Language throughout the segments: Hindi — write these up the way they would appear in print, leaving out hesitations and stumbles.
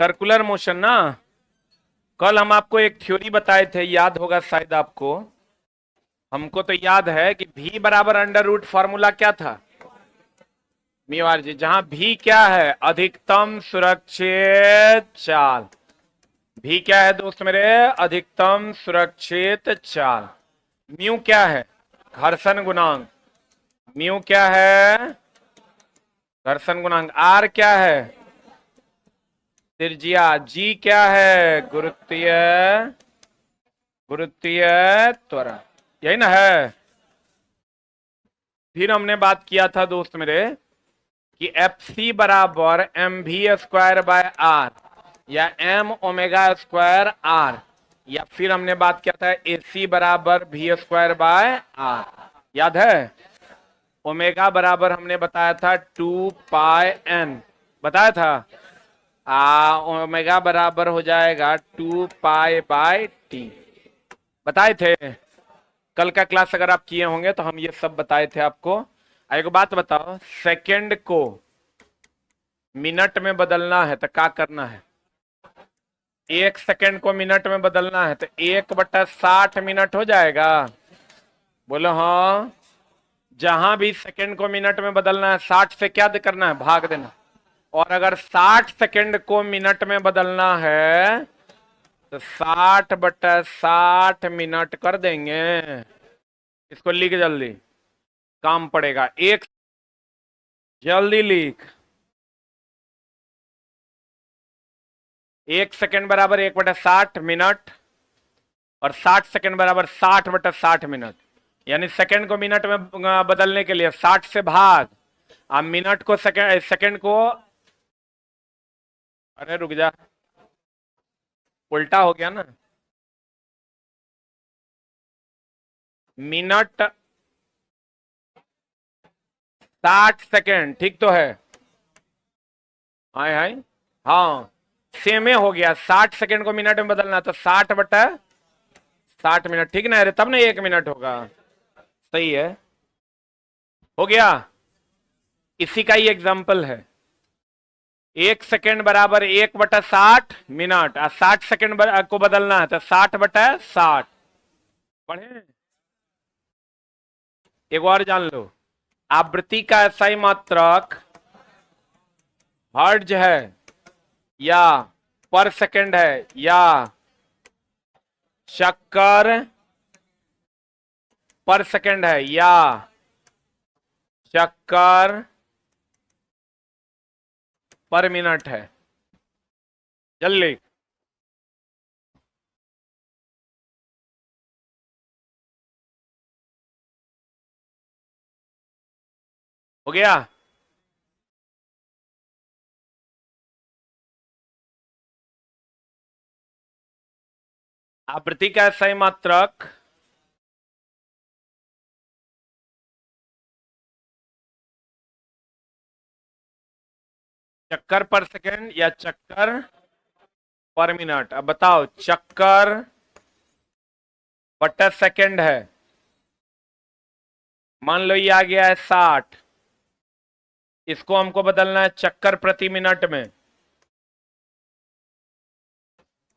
सर्कुलर मोशन ना। कल हम आपको एक थ्योरी बताए थे, याद होगा शायद आपको। हमको तो याद है कि v बराबर अंडर रूट फॉर्मूला क्या था, म्यू आर जी, जहां v क्या है, अधिकतम सुरक्षित चाल। v क्या है दोस्त मेरे, अधिकतम सुरक्षित चाल। म्यू क्या है, घर्षण गुणांक। म्यू क्या है, घर्षण गुणांक। आर क्या है, त्रिज्या। जी क्या है, गुरुत्वीय गुरुत्वीय त्वरण। यही ना है। फिर हमने बात किया था दोस्त मेरे कि एफ सी बराबर M V square by R या एम ओमेगा स्क्वायर आर, या फिर हमने बात किया था ए सी बराबर वी स्क्वायर बाय आर। याद है। ओमेगा बराबर हमने बताया था 2 पाई एन, बताया था। ओमेगा बराबर हो जाएगा 2 पाई/टी, बताए थे। कल का क्लास अगर आप किए होंगे तो हम ये सब बताए थे आपको। एक बात बताओ, सेकंड को मिनट में बदलना है तो क्या करना है। 1 सेकंड को मिनट में बदलना है तो 1/60 मिनट हो जाएगा। बोलो हाँ। जहां भी सेकंड को मिनट में बदलना है 60 से क्या करना है, भाग देना। और अगर 60 सेकंड को मिनट में बदलना है तो 60/60 मिनट कर देंगे। इसको लिख जल्दी, काम पड़ेगा। एक जल्दी लिख। 1 सेकंड बराबर 1/60 मिनट और 60 सेकंड बराबर 60/60 मिनट। यानी सेकंड को मिनट में बदलने के लिए 60 से भाग, अब मिनट को सेकंड को, अरे रुक जा, उल्टा हो गया ना। मिनट 60 सेकंड, ठीक तो है। हाय हाय, हाँ सेमे हो गया। 60 सेकंड को मिनट में बदलना तो 60/60 मिनट, ठीक ना। अरे तब ना 1 मिनट होगा। सही है, हो गया। इसी का ही एग्जाम्पल है। 1 सेकंड बराबर 1/60 मिनट और 60 सेकंड को बदलना है तो 60/60। बढ़े। एक और जान लो, आवृत्ति का SI मात्रक हर्ट्ज है या पर सेकंड है या चक्कर पर सेकंड है या चक्कर पर मिनट है। जल्दी। हो गया। आवृत्ति का SI मात्रक चक्कर पर सेकंड या चक्कर पर मिनट। अब बताओ, चक्कर बटा सेकंड है। मान लो ये आ गया है 60, इसको हमको बदलना है चक्कर प्रति मिनट में।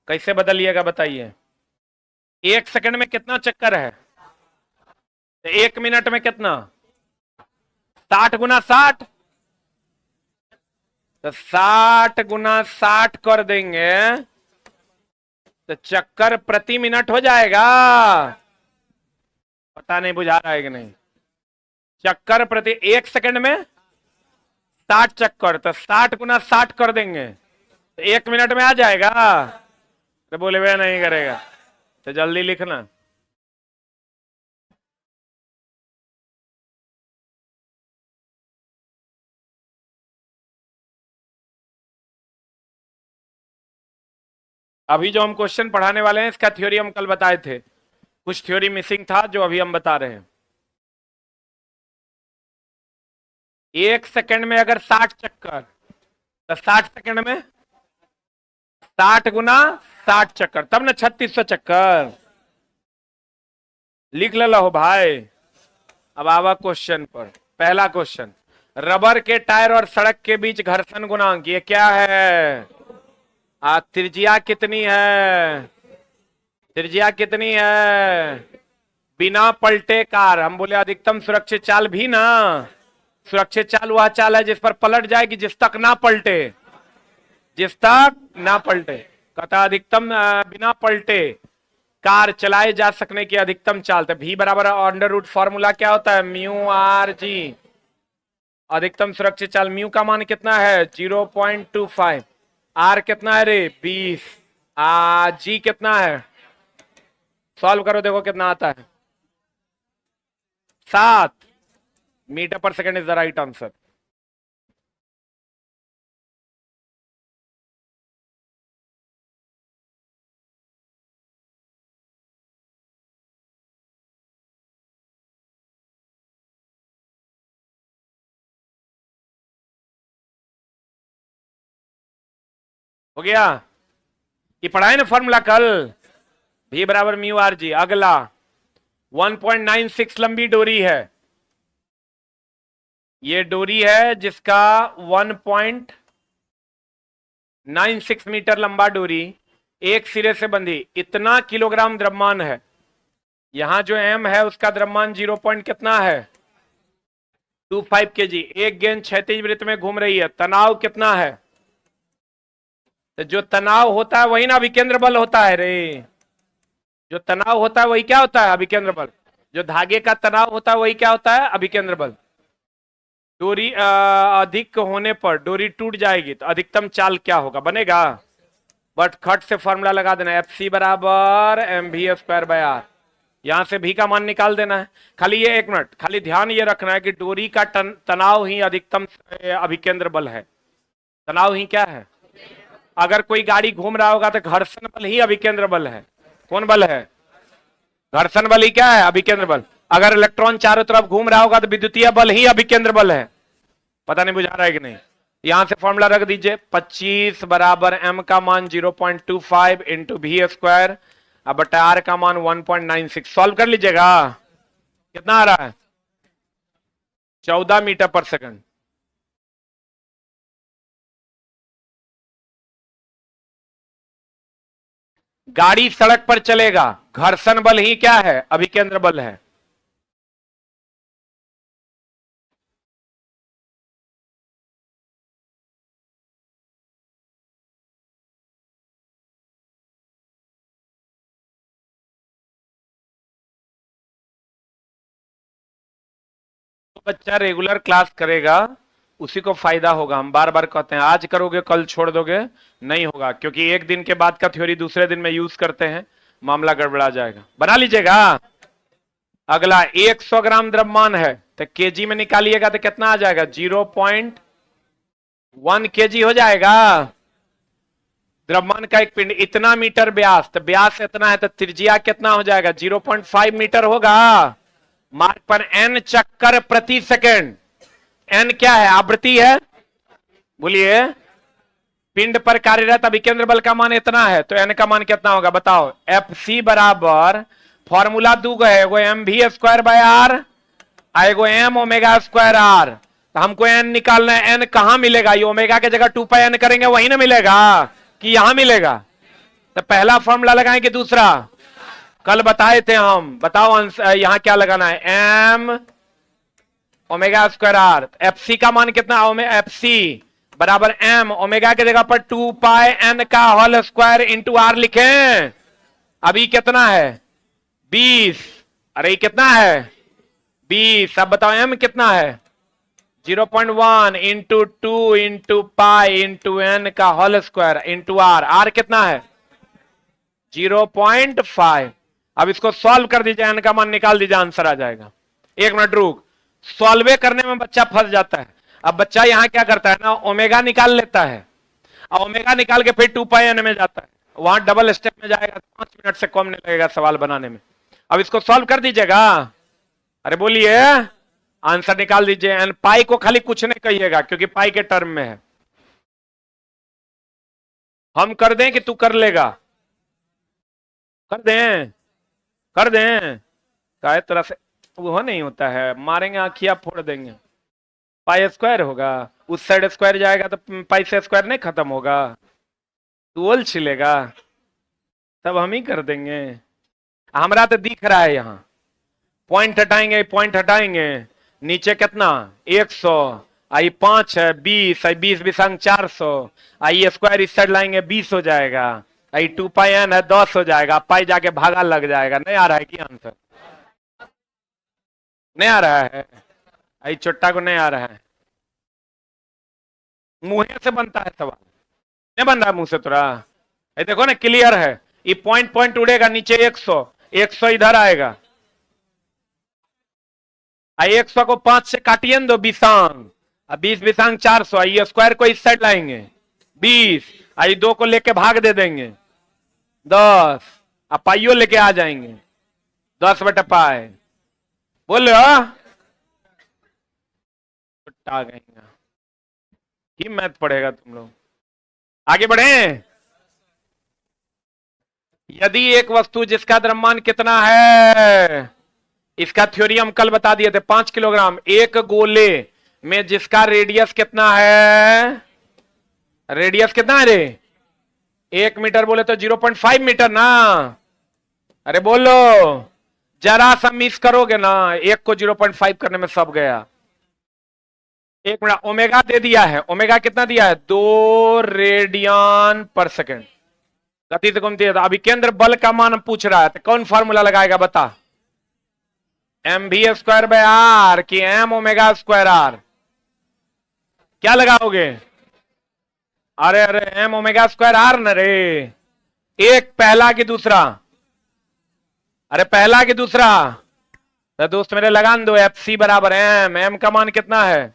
कैसे बदलिएगा बताइए। 1 सेकंड में कितना चक्कर है, तो 1 मिनट में कितना, 60 × 60, तो 60 × 60 कर देंगे तो चक्कर प्रति मिनट हो जाएगा। पता नहीं बुझा रहा है कि नहीं। चक्कर प्रति 1 सेकंड में 60 चक्कर, तो 60 × 60 कर देंगे तो 1 मिनट में आ जाएगा। तो बोले वे नहीं करेगा, तो जल्दी लिखना। अभी जो हम क्वेश्चन पढ़ाने वाले हैं इसका थ्योरी हम कल बताए थे, कुछ थ्योरी मिसिंग था जो अभी हम बता रहे हैं। 1 सेकंड में अगर 60 चक्कर, तो 60 सेकंड में 60 × 60 चक्कर, तब ना 3600 चक्कर। लिख लो हो भाई। अब आवा क्वेश्चन पर। पहला क्वेश्चन, रबर के टायर और सड़क के बीच घर्षण गुणांक ये क्या है। त्रिज्या कितनी है? त्रिज्या कितनी है? बिना पलटे कार, हम बोले अधिकतम सुरक्षित चाल भी ना, सुरक्षित चाल वह चाल है जिस पर पलट जाएगी, जिस तक ना पलटे, जिस तक ना पलटे। कहता अधिकतम बिना पलटे कार चलाए जा सकने की अधिकतम चाल। तो भी बराबर अंडर रूट फॉर्मूला क्या होता है? Mu R G. अधिकतम सुरक्षित चाल म्यू का मान कितना है? 0.25। आर कितना है रे? 20। जी कितना है? सॉल्व करो, देखो कितना आता है। 7 मीटर पर second is the right answer. हो गया? ये पढ़ाए ना फॉर्मूला कल, भी बराबर म्यू आर जी। अगला 1.96 लंबी डोरी है, ये डोरी है जिसका 1.96 मीटर लंबा डोरी एक सिरे से बंधी, इतना किलोग्राम द्रव्यमान है। यहां जो एम है उसका द्रव्यमान 0 पॉइंट कितना है? 25 केजी। एक गेंद क्षैतिज वृत्त में घूम रही है, तनाव कितना है? तो जो तनाव होता है वही ना अभिकेंद्र बल होता है रे। जो तनाव होता है वही क्या होता है? अभिकेंद्र बल। जो धागे का तनाव होता है वही क्या होता है? अभिकेंद्र बल। डोरी अधिक होने पर डोरी टूट जाएगी तो अधिकतम चाल क्या होगा? बनेगा? बट खट से फॉर्मूला लगा देना, एफ सी बराबर M V square by R. यहां से भी का मान निकाल देना है। खाली ये 1 मिनट, खाली ध्यान ये रखना है कि डोरी का तनाव ही अधिकतम अभिकेंद्र बल है। तनाव ही क्या है? अगर कोई गाड़ी घूम रहा होगा तो घर्षण बल ही अभिकेंद्र बल है। कौन बल है? घर्षण बल ही क्या है? अभिकेंद्र बल। अगर इलेक्ट्रॉन चारों तरफ घूम रहा होगा तो विद्युतीय बल ही अभिकेंद्र बल है। पता नहीं बुझा रहा है कि नहीं? यहां से फॉर्मूला रख दीजिए, 25 बराबर एम का मान 0.25 इंटू वी स्क्वायर, अब बटा आर का मान 1.96। सॉल्व कर लीजिएगा। कितना आ रहा है? 14 मीटर पर सेकंड। गाड़ी सड़क पर चलेगा, घर्षण बल ही क्या है? अभिकेंद्र बल है। बच्चा रेगुलर क्लास करेगा उसी को फायदा होगा। हम बार बार कहते हैं आज करोगे कल छोड़ दोगे, नहीं होगा, क्योंकि एक दिन के बाद का थ्योरी दूसरे दिन में यूज करते हैं, मामला गड़बड़ा जाएगा। बना लीजिएगा। अगला 100 ग्राम द्रव्यमान है तो केजी में निकालिएगा तो कितना आ जाएगा? 0.1 केजी हो जाएगा। द्रव्यमान का एक पिंड, इतना मीटर व्यास, तो व्यास इतना है तो त्रिज्या कितना हो जाएगा? 0.5 मीटर होगा। मार्ग पर n चक्कर प्रति सेकंड। n क्या है? आवृत्ति है। बोलिए। पिंड पर कार्यरत अभिकेंद्र बल का मान इतना है तो n का मान कितना होगा? बताओ। एफ सी बराबर फॉर्मूला दू गए, एगो M V square by R, एगो एम ओमेगा स्क्वायर आर। तो हमको n निकालना है। n कहां मिलेगा? ये ओमेगा के जगह 2 पाई n करेंगे वही ना मिलेगा, कि यहां मिलेगा? तो पहला फॉर्मूला लगाएं कि दूसरा? कल बताए थे हम। बताओ यहां क्या लगाना है? M omega square R. F C का मान कितना? एफ सी बराबर एम ओमेगा के जगह पर 2 पाई एन का होल स्क्वायर इंटू आर लिखें। अभी कितना है? 20। अरे कितना है? 20। अब बताओ एम कितना है? 0.1 into 2 into pi into N का whole square into R. R कितना है? 0.5। अब इसको सॉल्व कर दीजिए, एन का मान निकाल दीजिए, आंसर आ जाएगा। 1 मिनट रुक, सॉल्वे करने में बच्चा फंस जाता है। अब बच्चा यहां क्या करता है ना, ओमेगा निकाल लेता है और ओमेगा निकाल के फिर 2 पाई एन में जाता है, वहां डबल स्टेप में जाएगा, 5 मिनट से कम नहीं लगेगा सवाल बनाने में। अब इसको सॉल्व कर दीजिएगा। अरे बोलिए, आंसर निकाल दीजिए। एन पाई को खाली कुछ नहीं कहिएगा क्योंकि पाई के टर्म में है। हम कर दें कि तू कर लेगा? कर दें? कर दें? काय तरह से वो नहीं होता है, मारेंगे आंखिया फोड़ देंगे। पाई स्क्वायर होगा, उस साइड स्क्वायर जाएगा तो पाई से स्क्वायर नहीं खत्म होगा। टूल छिलेगा तब हम ही कर देंगे। हमारा तो दिख रहा है यहाँ, पॉइंट हटाएंगे, पॉइंट हटाएंगे, नीचे कितना 100, आई 5 है 20, आई 20 बिसंग 400, आई स्क्वायर इस साइड लाएंगे 20 हो जाएगा, आई 2 पाई एन है 10 हो जाएगा, पाई जाके भागा लग जाएगा। नहीं आ रहा है क्या आंसर? नहीं आ रहा है? आई चुट्टा को नहीं आ रहा है, मुंह से बनता है सवाल, नहीं बन रहा मुंह से तुरा। ये देखो ना क्लियर है, ये पॉइंट पॉइंट उड़ेगा नीचे 100, 100 इधर आएगा, आई 100 को 5 से काटिए दो बिसांग, अब 20 बिसांग 400, आई स्क्वायर को इस साइड लाएंगे 20, आई 2 को लेके भाग दे देंगे 10, अब पाइयो लेके आ जाएंगे 10 बटे पाए, बोल रहे हो? आ गए ही मैथ पढ़ेगा तुम लोग। आगे बढ़े। यदि एक वस्तु जिसका द्रव्यमान कितना है, इसका थ्योरी हम कल बता दिए थे, 5 किलोग्राम, एक गोले में जिसका रेडियस कितना है, रेडियस कितना है रे? 1 मीटर बोले तो 0.5 मीटर ना। अरे बोलो, जरा सा मिस करोगे ना, एक को 0.5 करने में सब गया। एक मिनट, ओमेगा दे दिया है, ओमेगा कितना दिया है? 2 रेडियन पर सेकेंड, गति से घूमती है। अभी केंद्र बल का मान पूछ रहा है, तो कौन फार्मूला लगाएगा बता? एम भी स्क्वायर बाय आर कि एम ओमेगा स्क्वायर आर? क्या लगाओगे? अरे अरे एम ओमेगा स्क्वायर आर न रे, एक पहला कि दूसरा? अरे पहला कि दूसरा? तो दोस्त मेरे लगान दो, एफ सी बराबर एम, एम का मान कितना है?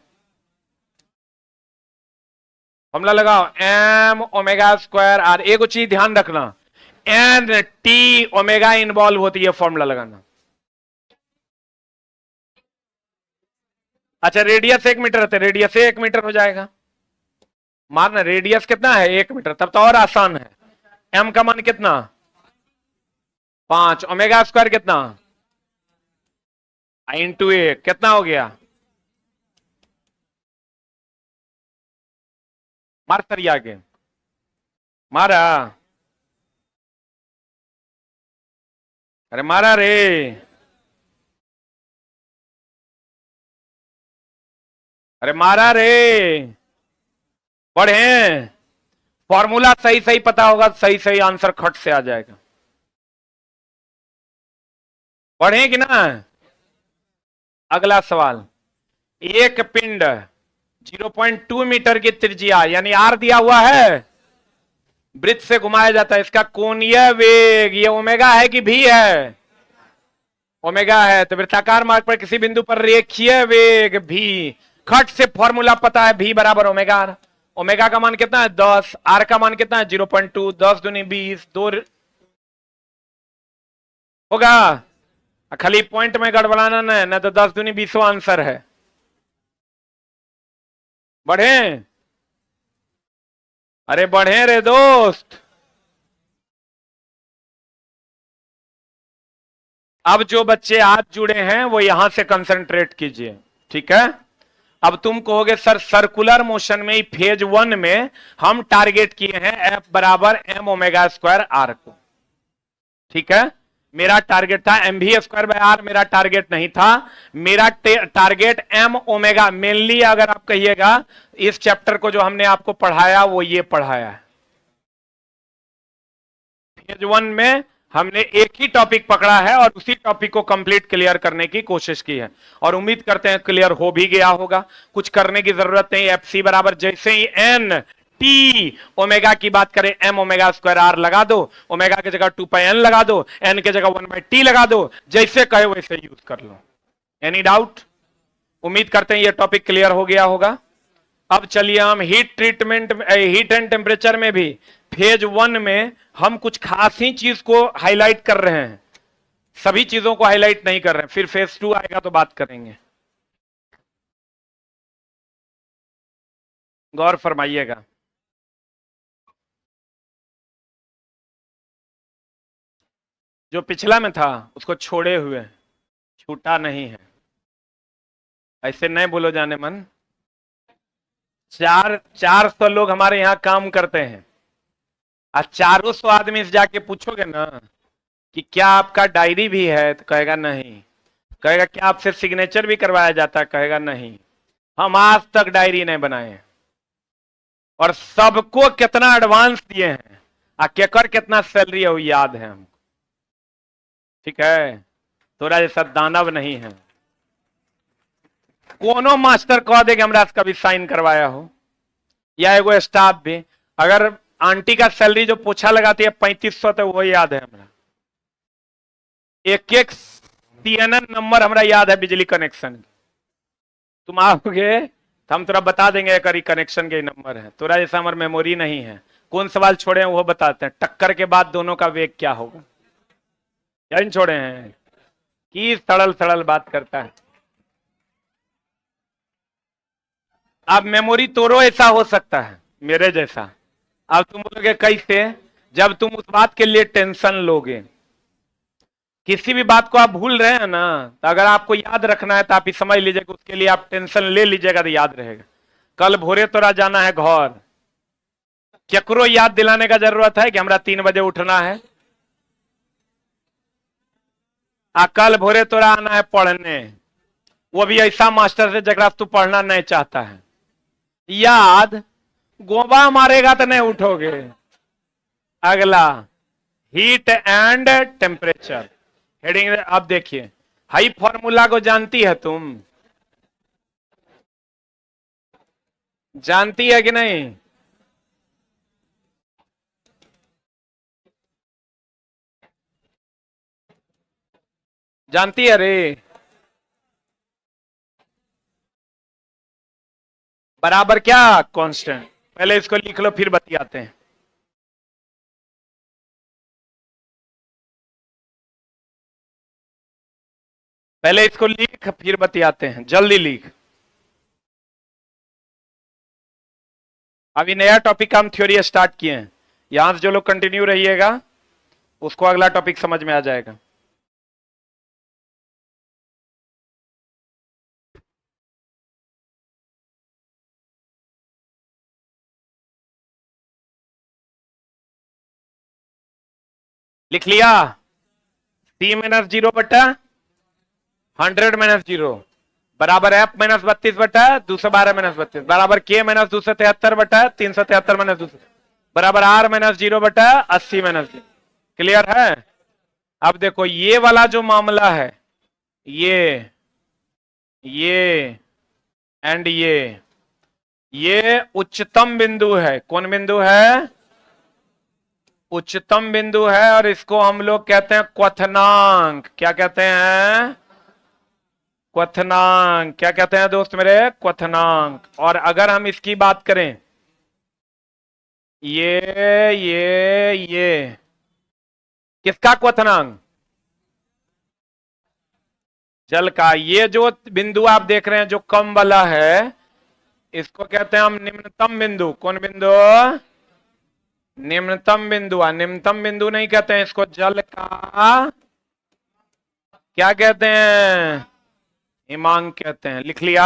फॉर्मूला लगाओ, एम ओमेगा स्क्वायर आर। एक चीज ध्यान रखना, एन टी ओमेगा इन्वॉल्व होती है, फॉर्मूला लगाना। अच्छा रेडियस 1 मीटर है, रेडियस 1 मीटर हो जाएगा, मारना रेडियस कितना है 1 मीटर, तब तो और आसान है। एम का मान कितना? 5, ओमेगा स्क्वायर कितना? इंटू 1 कितना हो गया? मार सरिया के मारा, अरे मारा रे, अरे मारा रे। पढ़े, फॉर्मूला सही सही पता होगा, सही सही आंसर खट से आ जाएगा। पढ़े कि ना? अगला सवाल, एक पिंड 0.2 मीटर की त्रिज्या यानी आर दिया हुआ है, वृत्त से घुमाया जाता है, इसका कोणीय वेग ये ओमेगा है कि भी है? ओमेगा है, तो वृत्ताकार मार्ग पर किसी बिंदु पर रेखीय वेग भी, खट से फॉर्मूला पता है, भी बराबर ओमेगा आर। ओमेगा का मान कितना है 10, आर का मान कितना है 0.2, 10 दूनी 20, 2 होगा। खाली पॉइंट में गड़बड़ाना ना तो 10 दूनी 20 आंसर है। बढ़े, अरे बढ़े रे दोस्त। अब जो बच्चे आज जुड़े हैं वो यहां से कंसंट्रेट कीजिए, ठीक है? अब तुम कहोगे सर सर्कुलर मोशन में फेज 1 में हम टारगेट किए हैं एफ बराबर एम ओमेगा स्क्वायर आर को, ठीक है? मेरा टारगेट था एम भी स्क्वायर बाय आर, मेरा टारगेट नहीं था, मेरा टारगेट एम ओमेगा। मेनली अगर आप कहिएगा इस चैप्टर को जो हमने आपको पढ़ाया वो ये पढ़ाया है। फेज 1 में हमने एक ही टॉपिक पकड़ा है और उसी टॉपिक को कंप्लीट क्लियर करने की कोशिश की है, और उम्मीद करते हैं क्लियर हो भी गया होगा। कुछ करने की जरूरत नहीं, एफ सी बराबर जैसे ही एन टी ओमेगा की बात करें, एम ओमेगा स्क्वायर आर लगा दो, ओमेगा की जगह 2 पाई एन लगा दो, एन की जगह 1 बाई टी लगा दो, जैसे कहे वैसे यूज कर लो। Any doubt? उम्मीद करते हैं ये टॉपिक क्लियर हो गया होगा। अब चलिए हम heat treatment, heat and temperature में भी फेज 1 में हम कुछ खास ही चीज को हाईलाइट कर रहे हैं, सभी चीजों को हाईलाइट नहीं कर रहे हैं, फिर फेज 2 आएगा तो बात करेंगे। गौर फरमाइएगा। जो पिछला में था उसको छोड़े हुए, छूटा नहीं है, ऐसे नहीं बोलो जाने मन। 400 लोग हमारे यहां काम करते हैं, आज 400 आदमी से जाके पूछोगे ना कि क्या आपका डायरी भी है, तो कहेगा नहीं। कहेगा क्या आपसे सिग्नेचर भी करवाया जाता है, कहेगा नहीं। हम आज तक डायरी नहीं बनाए और सबको कितना एडवांस दिए हैं, केकर कितना सैलरी है वो याद है हमको। ठीक है, तोरा जैसा दानव नहीं है। कोनो मास्टर कह दे कि हमरा से कभी साइन करवाया हो, या एगो स्टाफ भी। अगर आंटी का सैलरी जो पोछा लगाती है 3500, तो वो याद है हमरा। एक एक CNN नंबर हमरा याद है बिजली कनेक्शन। तुम आओगे तो हम तोरा बता देंगे एक कनेक्शन के नंबर है। तोरा जैसा हमारे मेमोरी नहीं है। कौन सवाल छोड़े हैं वो बताते हैं। टक्कर के बाद दोनों का वेग क्या होगा, क्या इन छोड़े हैं कि सरल सरल बात करता है। अब मेमोरी तोरो ऐसा हो सकता है मेरे जैसा। अब तुम बोलोगे कैसे, जब तुम उस बात के लिए टेंशन लोगे। किसी भी बात को आप भूल रहे हैं ना, तो अगर आपको याद रखना है तो आप ही समझ लीजिएगा, उसके लिए आप टेंशन ले लीजिएगा तो याद रहेगा। कल भोरे तोरा जाना है घर, केकरो याद दिलाने का जरूरत है कि हमरा 3 बजे उठना है। कल भोरे तोरा आना है पढ़ने, वो भी ऐसा मास्टर से जगह तू पढ़ना नहीं चाहता है। याद गोबा मारेगा तो नहीं उठोगे। अगला हीट एंड टेम्परेचर हेडिंग। अब देखिए, हाई फॉर्मूला को जानती है तुम, जानती है कि नहीं? जानती है रे। बराबर क्या कांस्टेंट। पहले इसको लिख लो फिर बतियाते हैं। पहले इसको लिख फिर बतियाते हैं, जल्दी लिख। अभी नया टॉपिक का हम थ्योरी स्टार्ट किए हैं। यहां से जो लोग कंटिन्यू रहिएगा उसको अगला टॉपिक समझ में आ जाएगा। लिख लिया? C-0 बटा 100-0 बराबर F - 32 बटा 212 - 32 बराबर K - 273 बटा 373 - 200 बराबर R - 0 बटा 80 - 0। क्लियर है? अब देखो ये वाला जो मामला है, ये एंड ये उच्चतम बिंदु है। कौन बिंदु है? उच्चतम बिंदु है, और इसको हम लोग कहते हैं क्वथनांक। क्या कहते हैं? क्वथनांक। क्या कहते हैं दोस्त मेरे? क्वथनांक। और अगर हम इसकी बात करें, ये किसका क्वथनांक? जल का। ये जो बिंदु आप देख रहे हैं जो कम वाला है, इसको कहते हैं हम निम्नतम बिंदु। कौन बिंदु? निम्नतम बिंदु। निम्नतम बिंदु नहीं कहते हैं इसको, जल का क्या कहते हैं? हिमांक कहते हैं। लिख लिया?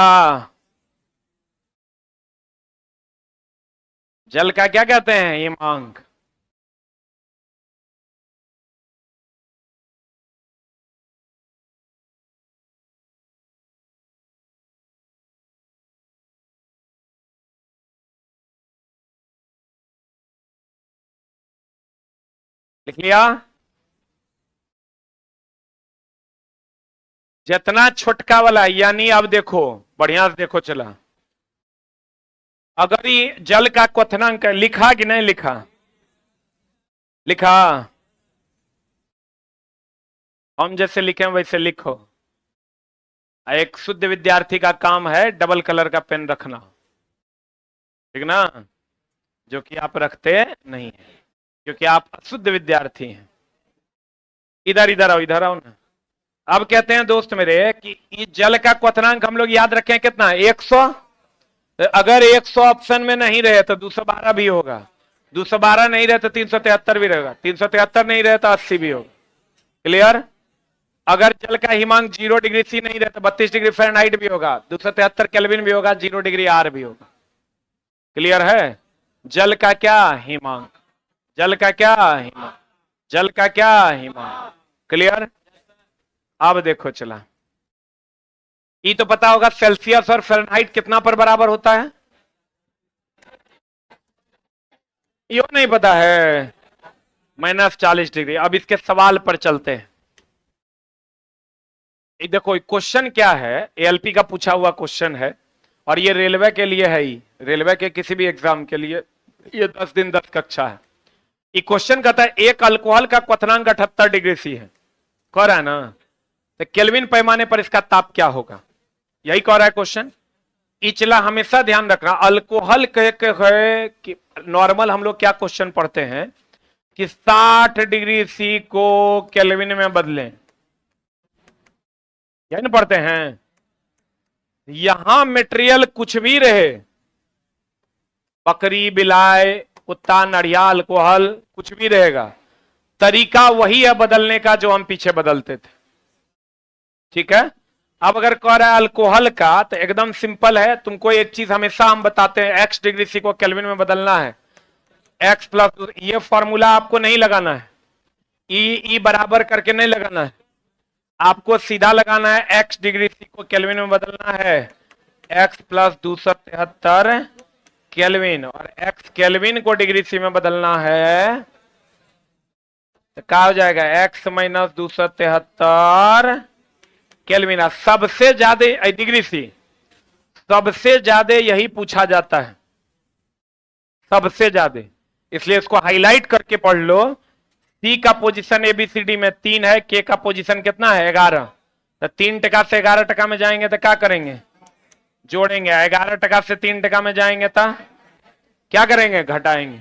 जल का क्या कहते हैं? हिमांक। लिख लिया? जितना छोटका वाला, यानी अब देखो बढ़िया से देखो चला, अगर ये जल का क्वथनांक लिखा कि नहीं लिखा? लिखा? हम जैसे लिखे वैसे लिखो। एक शुद्ध विद्यार्थी का काम है डबल कलर का पेन रखना, ठीक ना? जो कि आप रखते नहीं है, क्योंकि आप अशुद्ध विद्यार्थी हैं। इधर आओ ना। अब कहते हैं दोस्त मेरे कि इस जल का क्वथनांक हम लोग याद रखें कितना? 100। अगर 100 ऑप्शन में नहीं रहे तो 212 भी होगा, 212 नहीं रहे तो 373 भी रहेगा, 373 नहीं रहे तो 80 भी होगा। क्लियर? अगर जल का हिमांक 0 डिग्री C नहीं रहे तो 32 डिग्री फ़ारेनहाइट भी होगा, 273 केल्विन भी होगा, 0 डिग्री R भी होगा। क्लियर है? जल का क्या? हिमांक। जल का क्या? हिमा। जल का क्या? हिमा। क्लियर? अब देखो चला, ये तो पता होगा सेल्सियस और फ़ारेनहाइट कितना पर बराबर होता है? यो नहीं पता है? -40 डिग्री। अब इसके सवाल पर चलते हैं। ये देखो क्वेश्चन क्या है, एएलपी का पूछा हुआ क्वेश्चन है और ये रेलवे के लिए है ही, रेलवे के किसी भी एग्जाम के लिए ये 10 दिन 10 कक्षा है। ये क्वेश्चन कहता है एक अल्कोहल का क्वथनांक 78 डिग्री सी है, कह रहा है ना, तो केल्विन पैमाने पर इसका ताप क्या होगा, यही कह रहा है क्वेश्चन। इचला हमेशा ध्यान रखना, अल्कोहल के नॉर्मल हम लोग क्या क्वेश्चन पढ़ते हैं कि 60 डिग्री सी को केल्विन में बदलें, यही ना पढ़ते हैं। यहां मटेरियल कुछ भी रहे, बकरी, बिलाय, कुत्ता, नड़िया, अल्कोहल कुछ भी रहेगा, तरीका वही है बदलने का जो हम पीछे बदलते थे। ठीक है, अब अगर कह रहा है अल्कोहल का तो एकदम सिंपल है, तुमको एक चीज हमेशा हम बताते हैं, x डिग्री सी को केल्विन में बदलना है, x प्लस, ये फॉर्मूला आपको नहीं लगाना है, ई बराबर करके नहीं लगाना है, आपको सीधा लगाना है x डिग्री सी को केल्विन में बदलना है x प्लस 273 केल्विन, और x केल्विन को डिग्री सी में बदलना है तो क्या हो जाएगा x माइनस 273 केल्विन। सबसे ज्यादा डिग्री सी, सबसे ज्यादा यही पूछा जाता है, सबसे ज्यादा, इसलिए इसको हाईलाइट करके पढ़ लो। सी का पोजीशन एबीसीडी में 3 है, के का पोजीशन कितना है 11, तो 3% से 11% में जाएंगे तो क्या करेंगे, जोड़ेंगे। 11% से 3% में जाएंगे तो क्या करेंगे, घटाएंगे।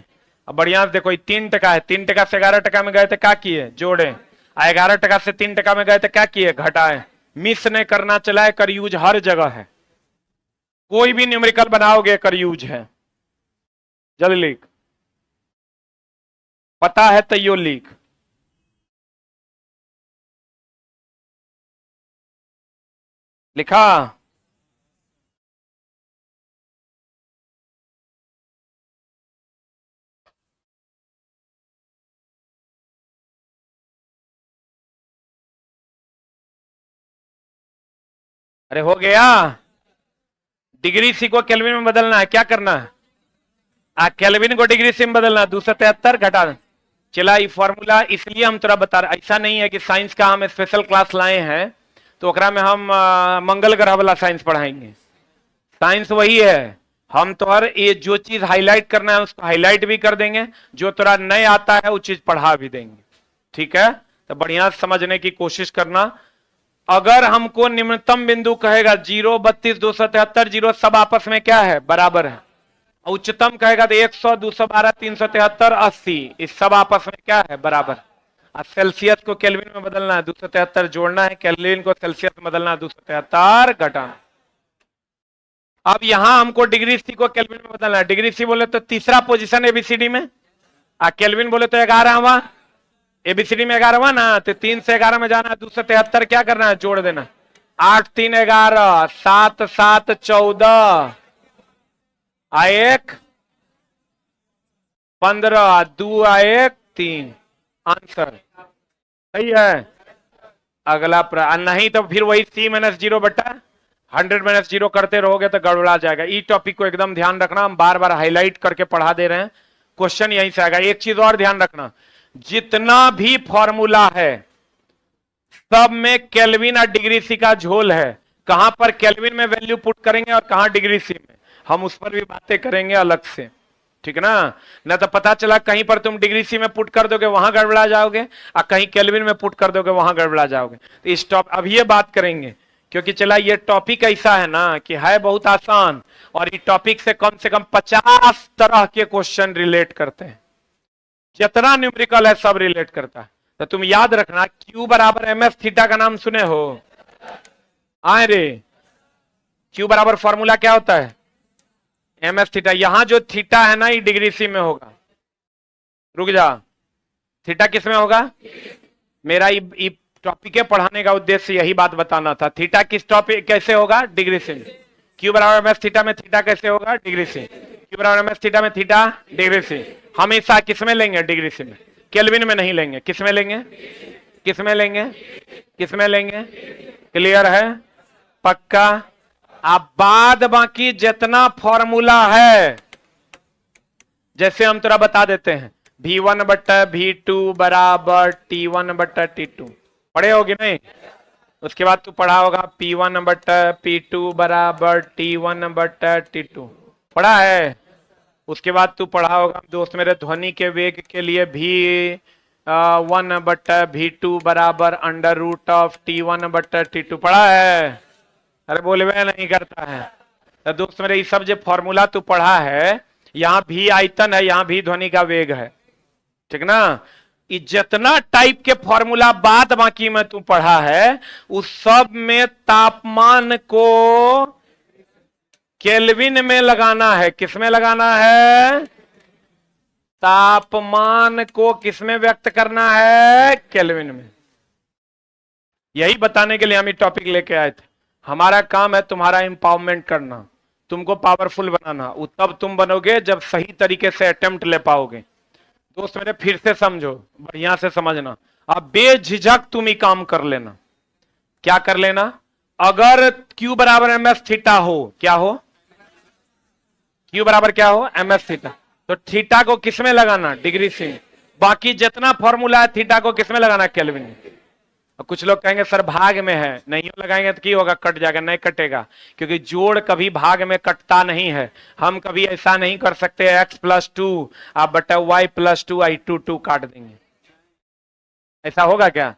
अब बढ़िया से देखो 3% है, 3% से 11% में गए तो क्या किए, जोड़े। 11% से 3% में गए तो क्या किए, घटाए। मिस नहीं करना, चलाए, कर यूज हर जगह है, कोई भी न्यूमेरिकल बनाओगे कर यूज है। जल्दी लिख, पता है तो यो लिख। लिखा? अरे हो गया। डिग्री सी को केल्विन में बदलना है, क्या करना है, केल्विन को डिग्री सी में बदलना है, 273 घटा। चला ये फॉर्मूला इसलिए हम थोड़ा बता रहे, ऐसा नहीं है कि साइंस का हम स्पेशल क्लास लाए हैं तो ओकरा में हम मंगल ग्रह वाला साइंस पढ़ाएंगे। साइंस वही है, हम तो हर ये जो चीज हाईलाइट करना है उसको हाईलाइट भी कर देंगे, जो थोड़ा नहीं आता है वो चीज पढ़ा भी देंगे। ठीक है, तो बढ़िया समझने की कोशिश करना। अगर हमको निम्नतम बिंदु कहेगा 0, 32, 273, 0 सब आपस में क्या है, बराबर है। उच्चतम कहेगा तो 100, 212, 373, 80, इस सब आपस में क्या है, बराबर। अब सेल्सियस को केल्विन में बदलना है, 273 जोड़ना है, केल्विन को सेल्सियस में बदलना है, 273 घटाना। अब यहां हमको डिग्री सी को केल्विन में बदलना है। डिग्री सी बोले तो तीसरा पोजीशन एबीसीडी में, केल्विन बोले तो 11वां, एबीसीडी में 11वां ना, तो 3 से 11 में जाना है, 273 क्या करना है, जोड़ देना। 8 3 11, 7 7 14, 1 15, 2 1 3, आंसर सही है। अगला नहीं तो फिर वही C - 0 बटा 100 - 0 करते रहोगे तो गड़बड़ा जाएगा। ई टॉपिक को एकदम ध्यान रखना, हम बार बार हाईलाइट करके पढ़ा दे रहे हैं, क्वेश्चन यहीं से आएगा। एक चीज और ध्यान रखना, जितना भी फॉर्मूला है सब में केल्विन और डिग्री सी का झोल है। कहां पर केल्विन में वैल्यू पुट करेंगे और कहां डिग्री सी में, हम उस पर भी बातें करेंगे अलग से। ठीक है ना तो पता चला कहीं पर तुम डिग्री सी में पुट कर दोगे वहां गड़बड़ा जाओगे, और कहीं केल्विन में पुट कर दोगे वहां गड़बड़ा जाओगे। तो इस टॉप अब ये बात करेंगे, क्योंकि चला ये टॉपिक ऐसा है ना कि है बहुत आसान, और इस टॉपिक से कम 50 तरह के क्वेश्चन रिलेट करते हैं। जितना न्यूमेरिकल है सब रिलेट करता है। तो तुम याद रखना, Q बराबर mf थीटा का नाम सुने हो, आए रे। Q बराबर फॉर्मूला क्या होता है, mf थीटा। यहां जो थीटा है ना ये डिग्री सी में होगा, रुक जा, थीटा किस में होगा, मेरा ये टॉपिक पढ़ाने का उद्देश्य यही बात बताना था। थीटा किस टॉपिक कैसे होगा, डिग्री से। Q बराबर mf थीटा में थीटा कैसे होगा, डिग्री से। Q बराबर mf थीटा में थीटा डिग्री से। हमेशा किसमें लेंगे? डिग्री सी में, केल्विन में नहीं लेंगे। किसमें लेंगे? किसमें लेंगे? किसमें लेंगे? क्लियर है? पक्का? अब बाद बाकी जितना फॉर्मूला है, जैसे हम थोड़ा बता देते हैं, V1 बट्टा V2 बराबर T1 बट्टा T2, पढ़े होगे नहीं? उसके बाद तू पढ़ा होगा P1 बट्टा P2 बराबर T1 बट्टा T2, पढ़ा है? उसके बाद तू पढ़ा होगा दोस्त मेरे, ध्वनि के वेग के लिए V1 बट्टा V2 बराबर अंडर रूट ऑफ T1 बट्टा T2, पढ़ा है? अरे बोले वह नहीं करता है तो दोस्त मेरे, ये सब जो फॉर्मूला तू पढ़ा है, यहाँ भी आयतन है, यहाँ भी ध्वनि का वेग है, ठीक ना? ये जितना टाइप के फॉर्मूला बाद बाकी में तू पढ़ा है, उस सब में तापमान को केल्विन में लगाना है। किसमें लगाना है? तापमान को किसमें व्यक्त करना है? केल्विन में। यही बताने के लिए हम ये टॉपिक लेके आए थे। हमारा काम है तुम्हारा एम्पावरमेंट करना, तुमको पावरफुल बनाना। तब तुम बनोगे जब सही तरीके से अटेम्प्ट ले पाओगे। दोस्त मेरे फिर से समझो, बढ़िया से समझना, अब बेझिझक तुम ही काम कर लेना। क्या कर लेना? अगर Q बराबर ms थीटा हो, क्या हो? Q बराबर क्या हो? ms theta. तो थीटा को किसमें लगाना? डिग्री से। बाकी जितना फॉर्मूला है थीटा को किसमें लगाना? केल्विन में। कुछ लोग कहेंगे सर भाग में है, नहीं लगाएंगे तो क्या होगा? कट जाएगा। नहीं कटेगा, क्योंकि जोड़ कभी भाग में कटता नहीं है। हम कभी ऐसा नहीं कर सकते x+2 आप बटा y+2 i2 काट देंगे, ऐसा होगा क्या?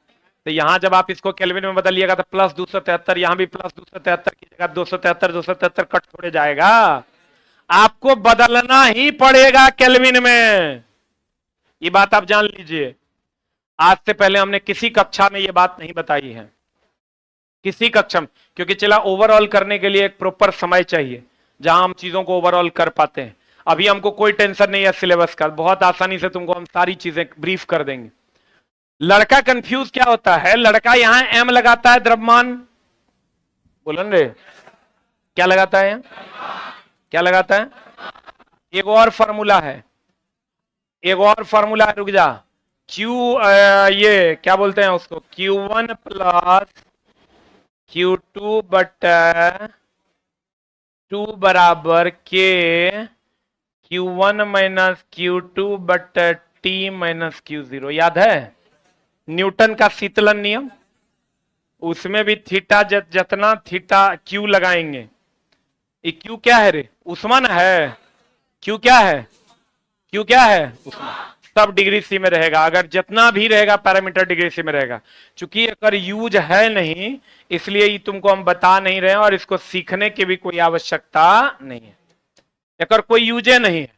तो यहां जब आप इसको केल्विन में बदलिएगा तो +273, यहां भी +273 की जगह 273 273 कट थोड़े जाएगा, आपको बदलना ही पड़ेगा केल्विन में। ये बात आप जान लीजिए। आज से पहले हमने किसी कक्षा में ये बात नहीं बताई है, किसी कक्षा में, क्योंकि चला ओवरऑल करने के लिए एक प्रॉपर समय चाहिए जहां हम चीजों को ओवरऑल कर पाते हैं। अभी हमको कोई टेंशन नहीं है सिलेबस का, बहुत आसानी से तुमको हम सारी चीजें ब्रीफ कर देंगे। लड़का कंफ्यूज क्या होता है? लड़का यहां m लगाता है, द्रव्यमान, बोलन रे, क्या लगाता है? क्या लगाता है? एक और फॉर्मूला है, एक और फॉर्मूला है, रुक जा। Q ये क्या बोलते हैं उसको? Q1 प्लस Q2 बटा 2 बराबर K Q1 माइनस Q2 बटा T माइनस Q0, याद है? न्यूटन का शीतलन नियम, उसमें भी थीटा जितना थीटा Q लगाएंगे। ये Q क्या है रे? उष्मा ना है? Q क्या है? Q क्या है? उष्मा। सब डिग्री सी में रहेगा, अगर जितना भी रहेगा पैरामीटर डिग्री सी में रहेगा। चूंकि अगर यूज है नहीं, इसलिए ये तुमको हम बता नहीं रहे हैं, और इसको सीखने की भी कोई आवश्यकता नहीं है। अगर कोई यूजे नहीं है,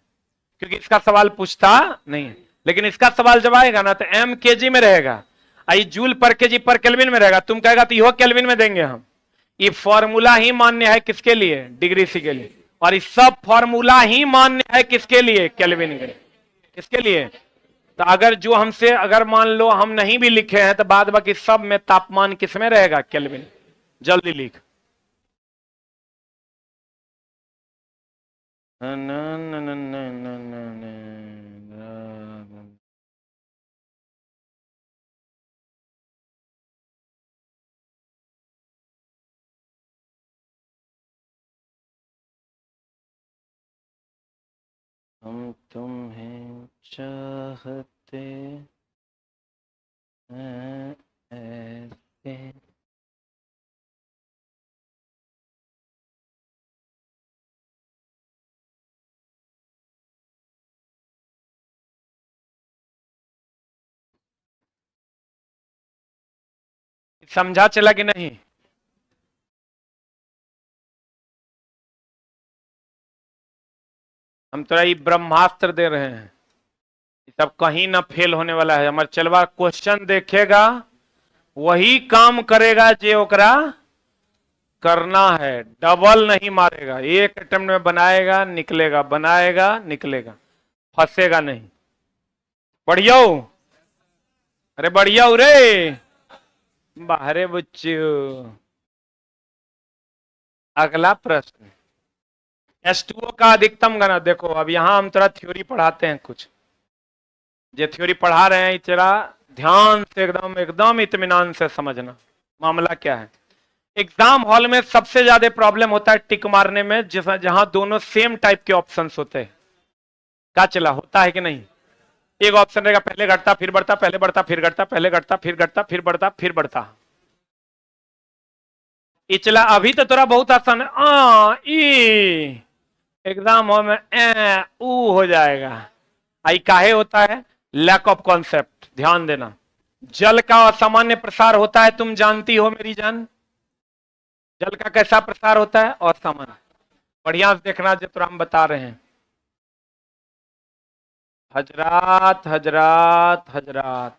क्योंकि इसका सवाल पूछता नहीं है। लेकिन इसका सवाल जब आएगा ना तो m kg में रहेगा, आई जूल पर kg पर केल्विन में रहेगा। तुम कहेगा तो यो केल्विन में देंगे हम। ये फॉर्मूला ही मान्य है किसके लिए? डिग्री सी के लिए। और ये सब फॉर्मूला ही मान्य है किसके लिए? केल्विन के लिए। किसके लिए? तो अगर जो हमसे, अगर मान लो हम नहीं भी लिखे हैं, तो बाद बाकी सब में तापमान किसमें रहेगा? केल्विन। जल्दी लिख। हम तुम्हें चाहते हैं ऐसे। समझा चला कि नहीं? हम थोड़ा ये ब्रह्मास्त्र दे रहे हैं, सब कहीं ना फेल होने वाला है। हमारे चलवा क्वेश्चन देखेगा, वही काम करेगा जे ओकरा करना है, डबल नहीं मारेगा। एक अटेम्प्ट में बनाएगा निकलेगा, बनाएगा निकलेगा, फंसेगा नहीं। बढ़िया हो? अरे बढ़िया हो रे, बाहरे बच्चों। अगला प्रश्न, H2O का अधिकतम घनत्व। देखो अब यहां हम थोड़ा थ्योरी पढ़ाते हैं कुछ। जो थ्योरी पढ़ा रहे हैं जरा ध्यान से एकदम एकदम इत्मीनान से समझना मामला क्या है। एग्जाम हॉल में सबसे ज्यादा प्रॉब्लम होता है टिक मारने में, जहां दोनों सेम टाइप के ऑप्शंस होते हैं। क्या चला होता है कि नहीं? एक ऑप्शन रहेगा पहले घटता फिर बढ़ता, पहले बढ़ता फिर घटता, पहले घटता फिर घटता, फिर बढ़ता फिर बढ़ता। इचला अभी तो थोड़ा बहुत आसान है, ई एग्जाम हॉल में ऊ हो जाएगा। आई काहे होता है? Lack of concept. ध्यान देना, जल का असामान्य प्रसार होता है, तुम जानती हो मेरी जान। जल का कैसा प्रसार होता है? असामान्य। बढ़िया से देखना जो तो हम बता रहे हैं। हजरात हजरात हजरात,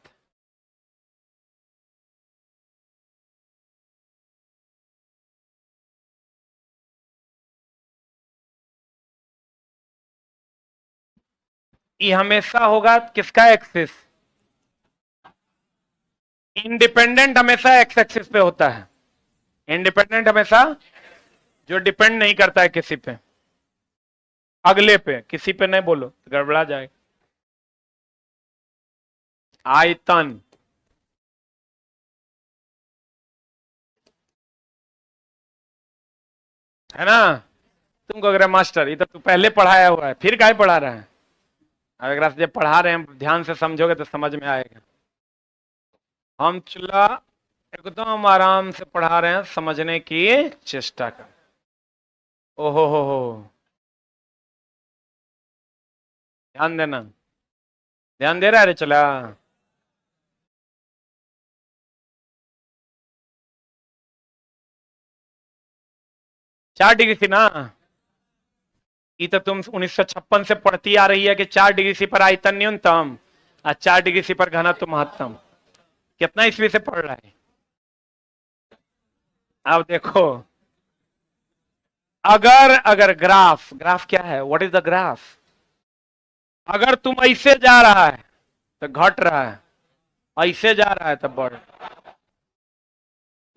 ये हमेशा होगा किसका एक्सिस? इंडिपेंडेंट हमेशा एक्स एक्सिस पे होता है। इंडिपेंडेंट हमेशा जो डिपेंड नहीं करता है किसी पे, अगले पे, किसी पे नहीं बोलो तो गड़बड़ा जाएगा। आयतन है ना? तुमको अगर मास्टर ये तो तू पहले पढ़ाया हुआ है, फिर काहे पढ़ा रहा है? अगर आप जब पढ़ा रहे हैं ध्यान से समझोगे तो समझ में आएगा। हम चला एकदम आराम से पढ़ा रहे हैं, समझने की चेष्टा कर। ओहो हो, ध्यान देना। ध्यान दे रहा है रे? चला 4 डिग्री थी ना? ये तो तुम 1956 से पढ़ती आ रही है कि 4 डिग्री सी पर आयतन न्यूनतम और 4 डिग्री सी पर घनत्व महत्तम। कितना ईस्वी से पढ़ रहा है? अब देखो, अगर अगर ग्राफ, ग्राफ क्या है? What is the graph? अगर तुम ऐसे जा रहा है तो घट रहा है, ऐसे जा रहा है तो बढ़।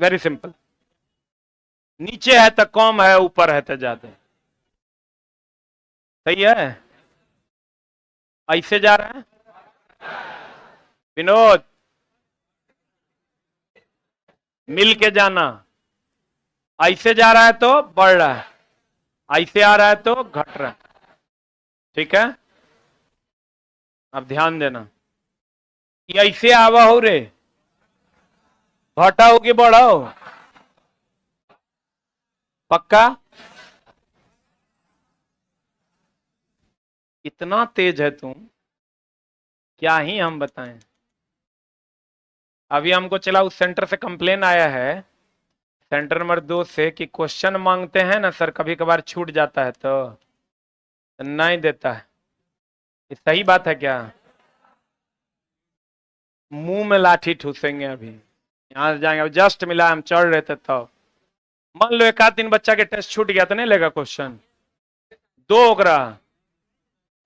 Very simple. नीचे है तो कम है, ऊपर है तो ज्यादा। सही है? ऐसे जा रहा है विनोद, मिल के जाना। ऐसे जा रहा है तो बढ़ रहा है, ऐसे आ रहा है तो घट रहा है। ठीक है? अब ध्यान देना, ये ऐसे आवा हो रे, घटा हो कि बढ़ा हो? पक्का? इतना तेज है तुम, क्या ही हम बताएं। अभी हमको चला उस सेंटर से कंप्लेन आया है, सेंटर नंबर 2 से, कि क्वेश्चन मांगते हैं ना सर, कभी कभार छूट जाता है तो नहीं देता है। ये सही बात है क्या? मुंह में लाठी ठूसेंगे अभी। यहां से जाएंगे, अब जस्ट मिला, हम चढ़ रहे थे तब। मान लो एक आध दिन बच्चा के टेस्ट छूट गया तो नहीं लेगा क्वेश्चन? दो ओकरा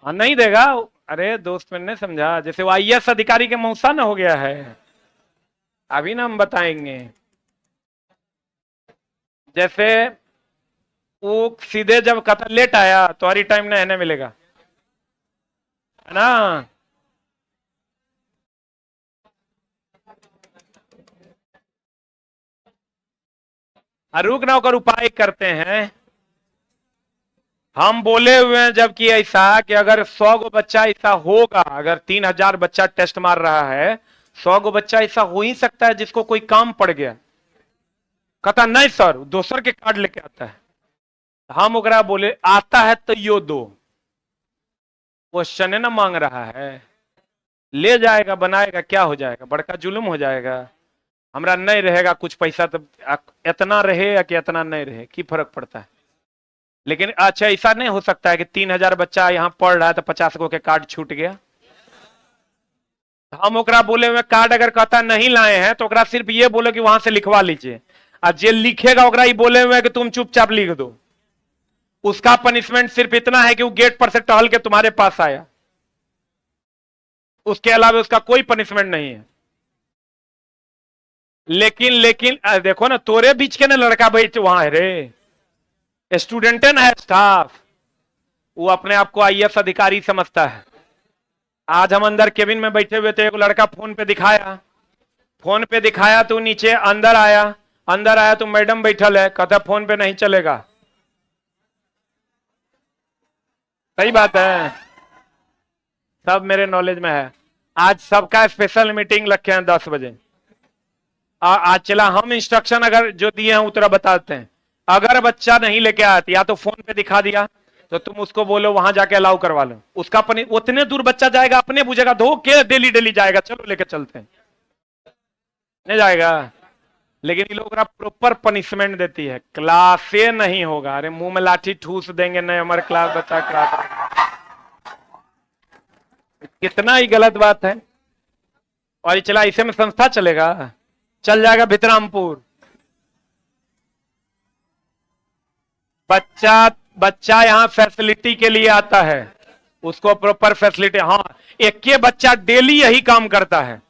हाँ नहीं देगा। अरे दोस्त मैंने समझा, जैसे वो आईएएस अधिकारी के मौसा ना हो गया है, अभी ना हम बताएंगे। जैसे वो सीधे जब कथा लेट आया तो हरी टाइम ना रहने मिलेगा, है ना? रुक ना होकर उपाय करते हैं। हम बोले हुए हैं जबकि ऐसा कि अगर 100 गो बच्चा ऐसा होगा, अगर 3000 बच्चा टेस्ट मार रहा है, 100 गो बच्चा ऐसा हो ही सकता है जिसको कोई काम पड़ गया। कहता नहीं सर, दोसर के कार्ड लेके आता है। हम ओकरा बोले आता है तो यो दो, क्वेश्चन है ना मांग रहा है, ले जाएगा बनाएगा, क्या हो जाएगा? बड़का जुल्म हो जाएगा। हमरा नहीं रहेगा कुछ पैसा तो इतना रहे या कि इतना नहीं रहे, की फर्क पड़ता है? लेकिन अच्छा ऐसा नहीं हो सकता है कि 3000 बच्चा यहाँ पढ़ रहा है तो 50 गो के कार्ड छूट गया। हम ओकरा बोले हुए कार्ड अगर कहता नहीं लाए हैं तो ओकरा सिर्फ ये बोले कि वहां से लिखवा लीजिए, और जे लिखेगा ओकरा ये बोले हुए कि तुम चुपचाप लिख दो। उसका पनिशमेंट सिर्फ इतना है कि वो गेट पर से टहल के तुम्हारे पास आया, उसके अलावा उसका कोई पनिशमेंट नहीं है। लेकिन लेकिन देखो ना, तोरे बीच के ना लड़का बैठ वहां है रे, स्टूडेंट है ना, स्टाफ, वो अपने आप को आईएएस अधिकारी समझता है। आज हम अंदर केबिन में बैठे हुए थे, एक लड़का फोन पे दिखाया तो नीचे अंदर आया तो मैडम बैठल है, कहता फोन पे नहीं चलेगा। सही बात है, सब मेरे नॉलेज में है। आज सबका स्पेशल मीटिंग रखे हैं 10 बजे। आज चला हम इंस्ट्रक्शन अगर जो दिए हैं उतना बताते हैं। अगर बच्चा नहीं लेके आया या तो फोन पे दिखा दिया तो तुम उसको बोलो वहां जाके अलाउ करवा लो। उसका उतने दूर बच्चा जाएगा, अपने बुझेगा, धो के डेली डेली जाएगा, चलो लेके चलते हैं, नहीं जाएगा। लेकिन ये लोग प्रॉपर पनिशमेंट देती है, क्लास से नहीं होगा। अरे मुंह में लाठी ठूस देंगे, नहीं हमारे क्लास बच्चा क्लास, कितना ही गलत बात है। और ये चला इसे में संस्था चलेगा, चल जाएगा भितरामपुर। बच्चा यहाँ फैसिलिटी के लिए आता है, उसको प्रॉपर फैसिलिटी। हाँ, एक के बच्चा डेली यही काम करता है,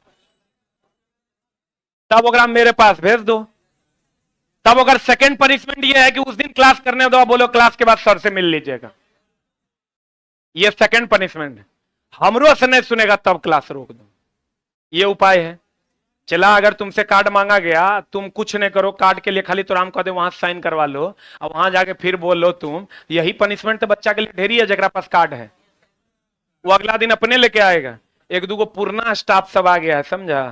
तब अगर आप मेरे पास भेज दो। तब अगर सेकंड पनिशमेंट ये है कि उस दिन क्लास करने दो, बोलो क्लास के बाद सर से मिल लीजिएगा, ये सेकंड पनिशमेंट। हमरो से नहीं सुनेगा तब क्लास रोक दो, ये उपाय है। चला अगर तुमसे कार्ड मांगा गया, तुम कुछ नहीं करो, कार्ड के लिए खाली तो राम कह दे वहां साइन करवा लो, और वहां जाके फिर बोल लो तुम, यही पनिशमेंट तो बच्चा के लिए ढेरी है। जगह पास कार्ड है वो अगला दिन अपने लेके आएगा। एक दूगो पुराना स्टाफ सब आ गया है, समझा,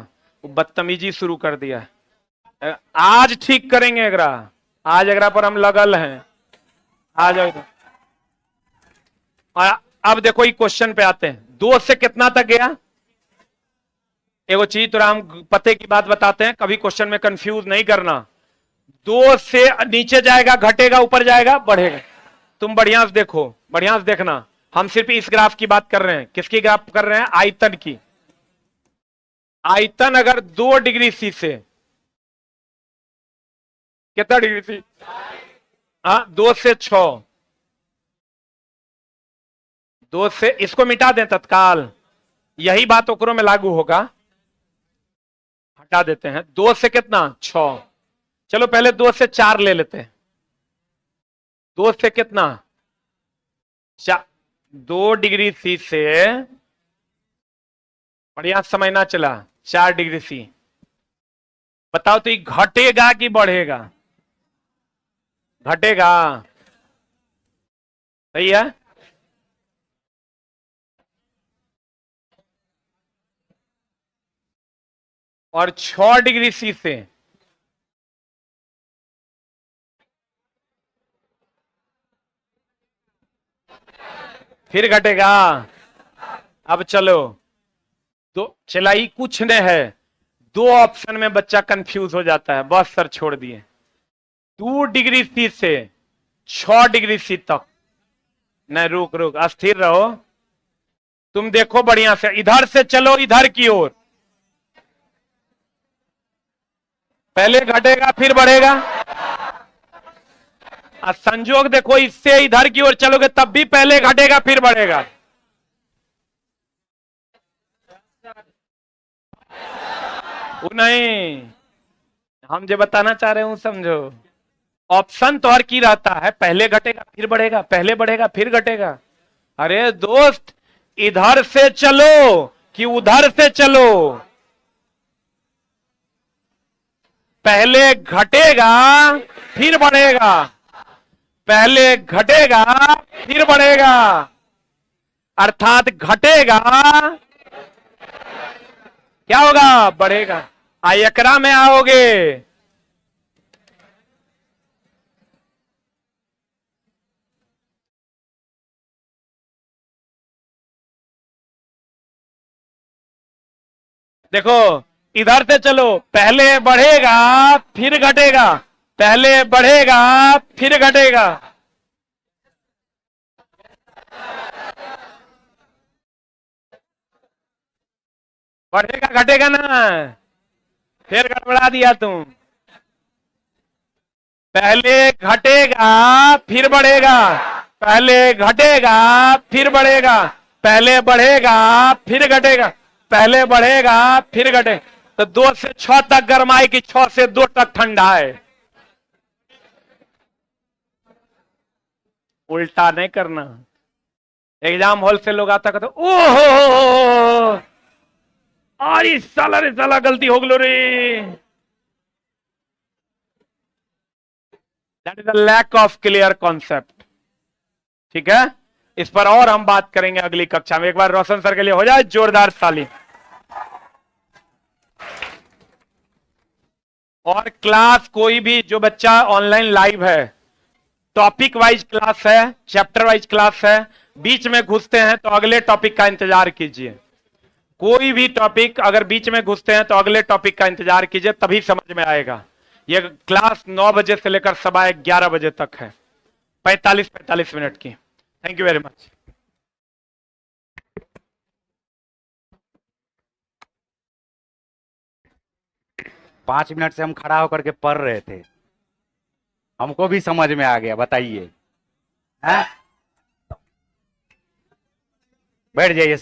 वो बदतमीजी शुरू कर दिया है। आज ठीक करेंगे अगरा, आज अगरा पर हम लगल हैं, आ जाओ। अब देखो ये क्वेश्चन पे आते हैं, 2 से कितना तक गया। एगो चीज तो हम पते की बात बताते हैं, कभी क्वेश्चन में कंफ्यूज नहीं करना। 2 से नीचे जाएगा घटेगा, ऊपर जाएगा बढ़ेगा। तुम बढ़िया से देखो, बढ़िया से देखना, हम सिर्फ इस ग्राफ की बात कर रहे हैं। किसकी ग्राफ कर रहे हैं? आयतन की। आयतन अगर 2 डिग्री सी से, कितना डिग्री सी? हाँ, 2 से 6, 2 से, इसको मिटा दें तत्काल, यही बात ओकरों में लागू होगा, हटा देते हैं। 2 से कितना? 6। चलो पहले 2 से 4 ले लेते हैं। 2 से कितना? 2 डिग्री सी से, बढ़िया समझना चला, 4 डिग्री सी। बताओ तो ये घटेगा कि बढ़ेगा? घटेगा, सही है। और 6 डिग्री सी से फिर घटेगा। अब चलो, तो चलाई कुछ नहीं है, 2 ऑप्शन में बच्चा कंफ्यूज हो जाता है, बस सर छोड़ दिए। 2 डिग्री सी से 6 डिग्री सी तक, नहीं रुक रुक, अस्थिर रहो, तुम देखो बढ़िया से, इधर से चलो इधर की ओर, पहले घटेगा फिर बढ़ेगा। संजोग देखो, इससे इधर की ओर चलोगे तब भी पहले घटेगा फिर बढ़ेगा। वो नहीं, हम जो बताना चाह रहे हूं समझो, ऑप्शन तो हर की रहता है, पहले घटेगा फिर बढ़ेगा, पहले बढ़ेगा फिर घटेगा। अरे दोस्त, इधर से चलो कि उधर से चलो, पहले घटेगा फिर बढ़ेगा, पहले घटेगा फिर बढ़ेगा, अर्थात घटेगा, क्या होगा? बढ़ेगा। एकरा में आओगे, देखो इधर से चलो, पहले बढ़ेगा फिर घटेगा, पहले बढ़ेगा फिर घटेगा। बढ़ेगा घटेगा ना, फिर गड़बड़ा दिया तुम। पहले घटेगा फिर बढ़ेगा, पहले घटेगा फिर बढ़ेगा, पहले बढ़ेगा फिर घटेगा, पहले बढ़ेगा फिर घटेगा। तो 2 से 6 तक गर्माई की 6 से 2 तक ठंडा है। उल्टा नहीं करना। एग्जाम हॉल से लोग आता कहते ओहो, अरे साला रे साला गलती हो गलो रे। That is the lack of clear concept. ठीक है, इस पर और हम बात करेंगे अगली कक्षा में। एक बार रोशन सर के लिए हो जाए जोरदार ताली। और क्लास कोई भी जो बच्चा ऑनलाइन लाइव है, टॉपिक वाइज क्लास है, चैप्टर वाइज क्लास है, बीच में घुसते हैं तो अगले टॉपिक का इंतजार कीजिए। कोई भी टॉपिक अगर बीच में घुसते हैं तो अगले टॉपिक का इंतजार कीजिए, तभी समझ में आएगा। ये क्लास 9 बजे से लेकर सवा 11 बजे तक है, 45 मिनट की। Thank you very much. 5 minute से हम खड़ा होकर के पढ़ रहे थे, हमको भी समझ में आ गया। बताइए, हैं? बैठ जाइए।